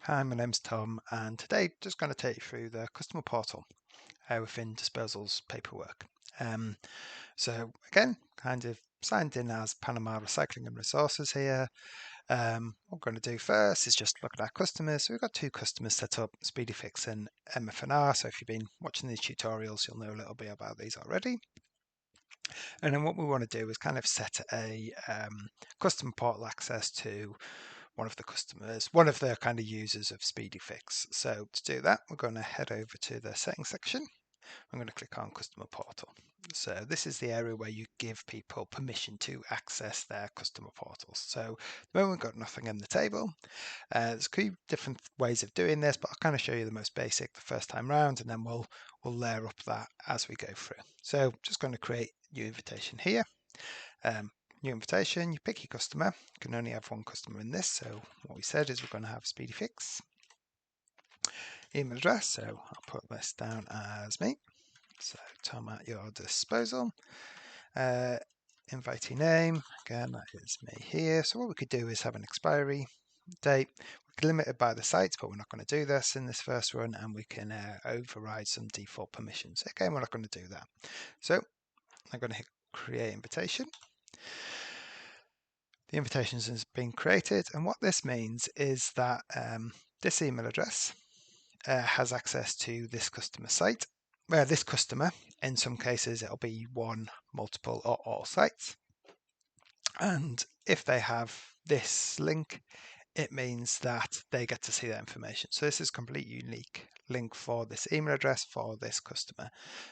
Hi, my name's Tom, and today just going to take you through the customer portal within Dsposal's paperwork. Um, so again, kind of signed in as Panama Recycling and Resources here. What we're going to do first is just look at our customers. So we've got two customers set up, SpeedyFix and MFNR. So if you've been watching these tutorials, you'll know a little bit about these already. And then what we want to do is kind of set a customer portal access to one of the customers, one of the kind of users of SpeedyFix. So to do that, we're going to head over to the settings section. I'm going to click on customer portal. So this is the area where you give people permission to access their customer portals. So at the moment we've got nothing in the table. There's a few different ways of doing this, but I'll kind of show you the most basic the first time round, and then we'll layer up that as we go through. So just going to create new invitation here. New invitation, you pick your customer. You can only have one customer in this. So what we said is we're going to have SpeedyFix. Email address, so I'll put this down as me. So Tom at your disposal. Invitee name, again, that is me here. So what we could do is have an expiry date. We can limit it by the sites, but we're not going to do this in this first run, and we can override some default permissions. Again, we're not going to do that. So I'm going to hit create invitation. The invitation has been created, and what this means is that this email address has access to this customer site. This customer, in some cases, it'll be one, multiple, or all sites. And if they have this link, it means that they get to see that information. So this is a completely unique link for this email address for this customer.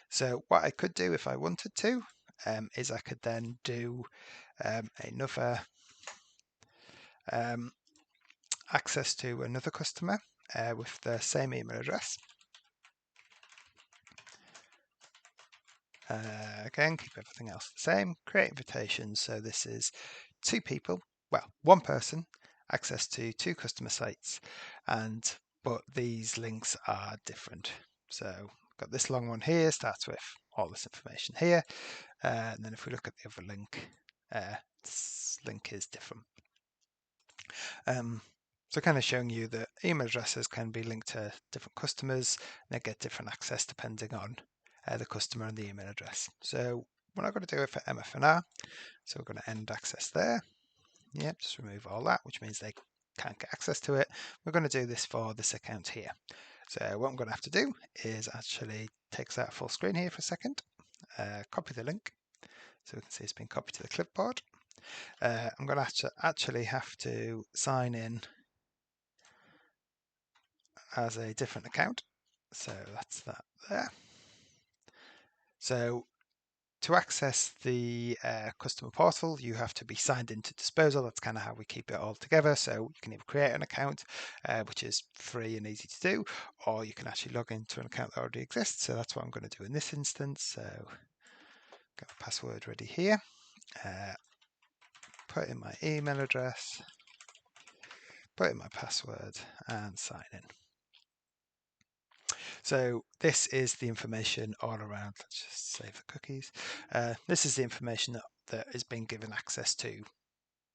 So what I could do if I wanted to is I could then do another access to another customer with the same email address. Again, keep everything else the same. Create invitations. So this is two people, well, one person, access to two customer sites, but these links are different. So got this long one here, starts with all this information here. And then if we look at the other link, this link is different. So kind of showing you that email addresses can be linked to different customers, and they get different access depending on the customer and the email address. So we're not going to do it for MFNR, so we're going to end access there. Yep, just remove all that, which means they can't get access to it. We're going to do this for this account here. So what I'm going to have to do is actually take that full screen here for a second, copy the link, so we can see it's been copied to the clipboard. I'm going to actually have to sign in as a different account. So that's that there. So to access the customer portal, you have to be signed into Dsposal. That's kind of how we keep it all together. So you can either create an account, which is free and easy to do, or you can actually log into an account that already exists. So that's what I'm going to do in this instance. So got a password ready here. Put in my email address, put in my password, and sign in. So this is the information all around. Let's just save the cookies. This is the information that is being given access to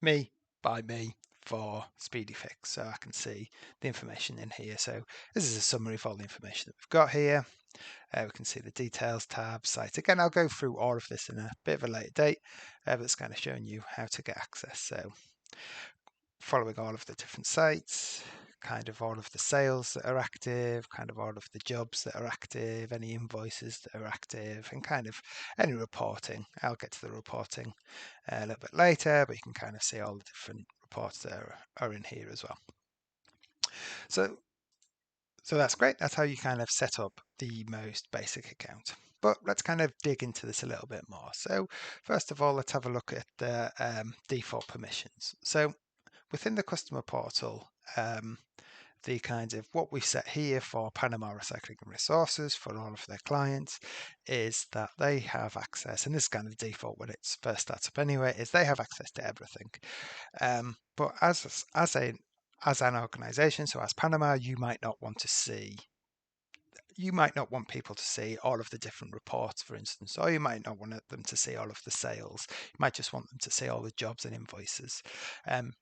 me by me for SpeedyFix. So I can see the information in here. So this is a summary of all the information that we've got here. We can see the details tab, site. Again, I'll go through all of this in a bit of a later date, but it's kind of showing you how to get access. So following all of the different sites, kind of all of the sales that are active, kind of all of the jobs that are active, any invoices that are active, and kind of any reporting. I'll get to the reporting a little bit later, but you can kind of see all the different reports that are in here as well. So that's great. That's how you kind of set up the most basic account. But let's kind of dig into this a little bit more. So first of all, let's have a look at the default permissions. So within the customer portal, the kind of what we set here for Panama Recycling and Resources for all of their clients is that they have access, and this is kind of the default when it's first starts up anyway, is they have access to everything. But as an organization, so as Panama, you might not want people to see all of the different reports, for instance, or you might not want them to see all of the sales. You might just want them to see all the jobs and invoices.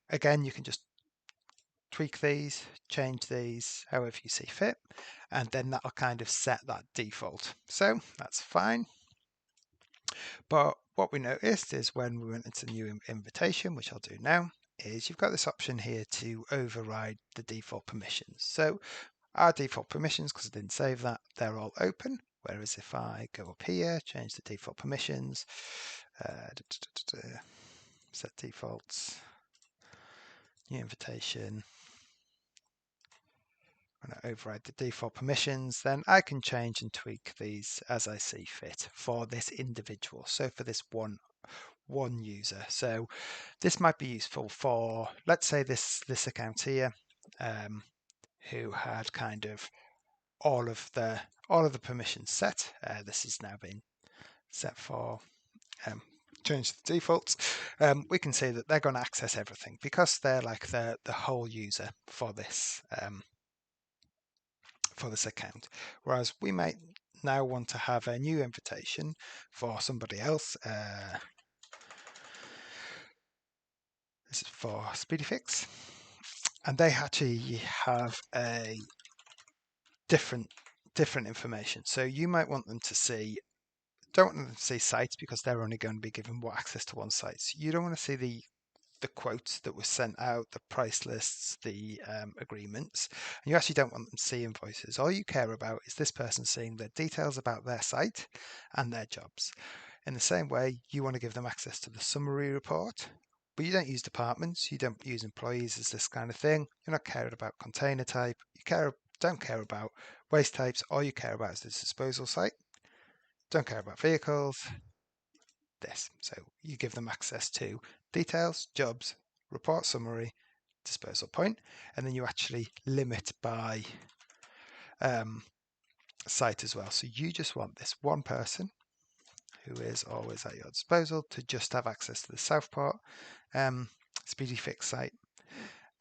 Again, you can just tweak these, change these however you see fit, and then that'll kind of set that default. So that's fine. But what we noticed is when we went into new invitation, which I'll do now, is you've got this option here to override the default permissions. So our default permissions, because I didn't save that, they're all open. Whereas if I go up here, change the default permissions, set defaults, new invitation, when I override the default permissions, then I can change and tweak these as I see fit for this individual. So for this one user. So this might be useful for, let's say this account here, who had kind of all of the permissions set. This has now been set for change the defaults. We can see that they're going to access everything because they're like the whole user for this account. Whereas we might now want to have a new invitation for somebody else. This is for SpeedyFix, and they actually have a different information. So you might want them to see, don't want them to see sites because they're only going to be given access to one site. So you don't want to see the quotes that were sent out, the price lists, the agreements, and you actually don't want them to see invoices. All you care about is this person seeing the details about their site and their jobs. In the same way, you want to give them access to the summary report, but you don't use departments, you don't use employees as this kind of thing. You're not caring about container type, you don't care about waste types. All you care about is the disposal site. Don't care about vehicles. This. So you give them access to details, jobs, report summary, disposal point, and then you actually limit by site as well. So you just want this one person who is always at your disposal to just have access to the Southport SpeedyFix site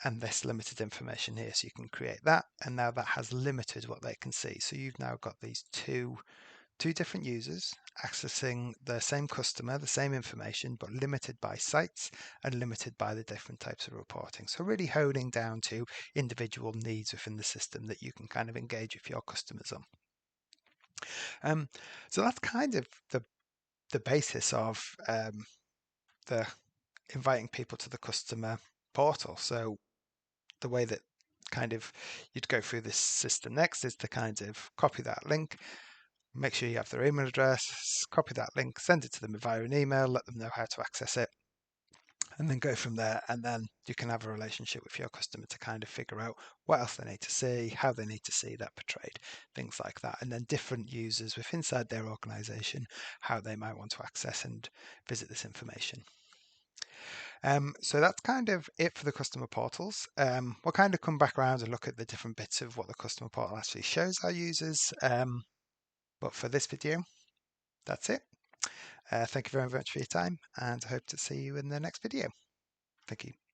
and this limited information here. So you can create that, and now that has limited what they can see. So you've now got these two different users accessing the same customer, the same information, but limited by sites and limited by the different types of reporting. So really honing down to individual needs within the system that you can kind of engage with your customers on. So that's kind of the basis of the inviting people to the customer portal. So the way that kind of you'd go through this system next is to kind of copy that link, make sure you have their email address, copy that link, send it to them via an email, let them know how to access it, and then go from there. And then you can have a relationship with your customer to kind of figure out what else they need to see, how they need to see that portrayed, things like that. And then different users within inside their organization, how they might want to access and visit this information. So that's kind of it for the customer portals. We'll kind of come back around and look at the different bits of what the customer portal actually shows our users. But for this video, that's it. Thank you very much for your time, and I hope to see you in the next video. Thank you.